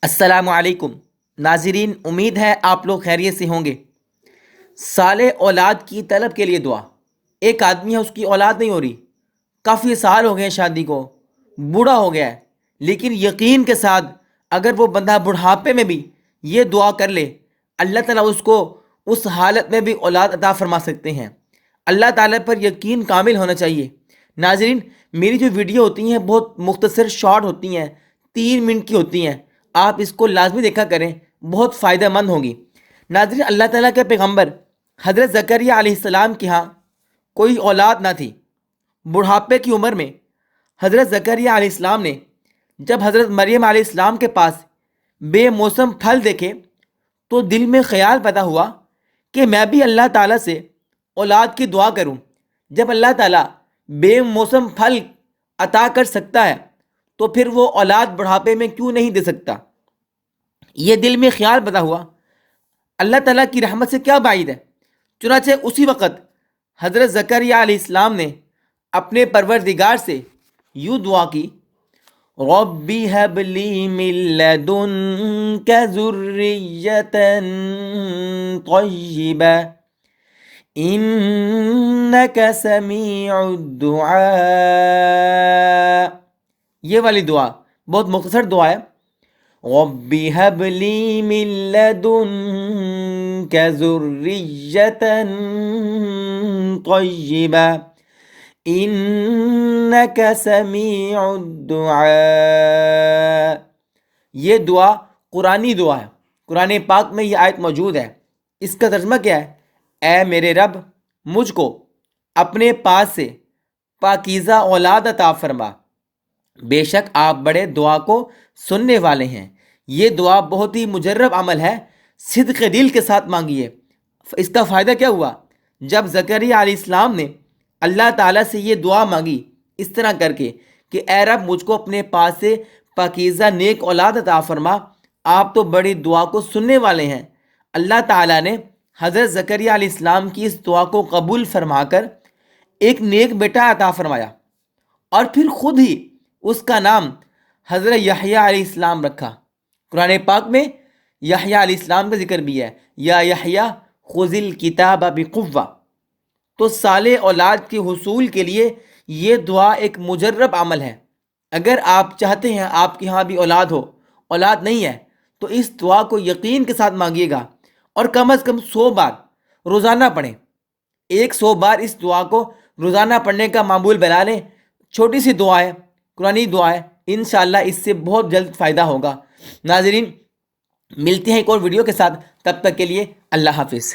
السلام علیکم ناظرین، امید ہے آپ لوگ خیریت سے ہوں گے۔ صالح اولاد کی طلب کے لیے دعا۔ ایک آدمی ہے، اس کی اولاد نہیں ہو رہی، کافی سال ہو گئے ہیں شادی کو، بوڑھا ہو گیا ہے، لیکن یقین کے ساتھ اگر وہ بندہ بڑھاپے میں بھی یہ دعا کر لے، اللہ تعالیٰ اس کو اس حالت میں بھی اولاد عطا فرما سکتے ہیں۔ اللہ تعالیٰ پر یقین کامل ہونا چاہیے۔ ناظرین، میری جو ویڈیو ہوتی ہیں بہت مختصر شارٹ ہوتی ہیں، 3 منٹ کی ہوتی ہیں، آپ اس کو لازمی دیکھا کریں، بہت فائدہ مند ہوگی۔ ناظرین، اللہ تعالیٰ کے پیغمبر حضرت زکریہ علیہ السلام کے ہاں کوئی اولاد نہ تھی۔ بڑھاپے کی عمر میں حضرت زکریہ علیہ السلام نے جب حضرت مریم علیہ السلام کے پاس بے موسم پھل دیکھے تو دل میں خیال پیدا ہوا کہ میں بھی اللہ تعالیٰ سے اولاد کی دعا کروں۔ جب اللہ تعالیٰ بے موسم پھل عطا کر سکتا ہے تو پھر وہ اولاد بڑھاپے میں کیوں نہیں دے سکتا؟ یہ دل میں خیال پیدا ہوا، اللہ تعالیٰ کی رحمت سے کیا بعید ہے؟ چنانچہ اسی وقت حضرت زکریہ علیہ السلام نے اپنے پروردگار سے یوں دعا کی، ربی ہب لی من لدنک ذریۃ طیبہ انک سمیع الدعاء۔ یہ والی دعا بہت مختصر دعا ہے، ربی ہب لی من لدنک ذریۃ طیبہ انک سمیع الدعاء۔ یہ دعا قرآنی دعا ہے، قرآن پاک میں یہ آیت موجود ہے۔ اس کا ترجمہ کیا ہے؟ اے میرے رب، مجھ کو اپنے پاس سے پاکیزہ اولاد عطا فرما، بے شک آپ بڑے دعا کو سننے والے ہیں۔ یہ دعا بہت ہی مجرب عمل ہے، صدق دل کے ساتھ مانگیے۔ اس کا فائدہ کیا ہوا؟ جب زکریہ علیہ السلام نے اللہ تعالیٰ سے یہ دعا مانگی اس طرح کر کے کہ اے رب، مجھ کو اپنے پاس سے پاکیزہ نیک اولاد عطا فرما، آپ تو بڑی دعا کو سننے والے ہیں، اللہ تعالیٰ نے حضرت زکریہ علیہ السلام کی اس دعا کو قبول فرما کر ایک نیک بیٹا عطا فرمایا، اور پھر خود ہی اس کا نام حضرت یحییٰ علیہ السلام رکھا۔ قرآن پاک میں یحییٰ علیہ السلام کا ذکر بھی ہے، یا یحییٰ خذ الکتاب بقوہ۔ تو صالح اولاد کے حصول کے لیے یہ دعا ایک مجرب عمل ہے۔ اگر آپ چاہتے ہیں آپ کے ہاں بھی اولاد ہو، اولاد نہیں ہے، تو اس دعا کو یقین کے ساتھ مانگیے گا، اور کم از کم 100 بار روزانہ پڑھیں۔ 100 بار اس دعا کو روزانہ پڑھنے کا معمول بنا لیں۔ چھوٹی سی دعا ہے، قرآنی دعا ہے، انشاءاللہ اس سے بہت جلد فائدہ ہوگا۔ ناظرین، ملتے ہیں ایک اور ویڈیو کے ساتھ، تب تک کے لیے اللہ حافظ۔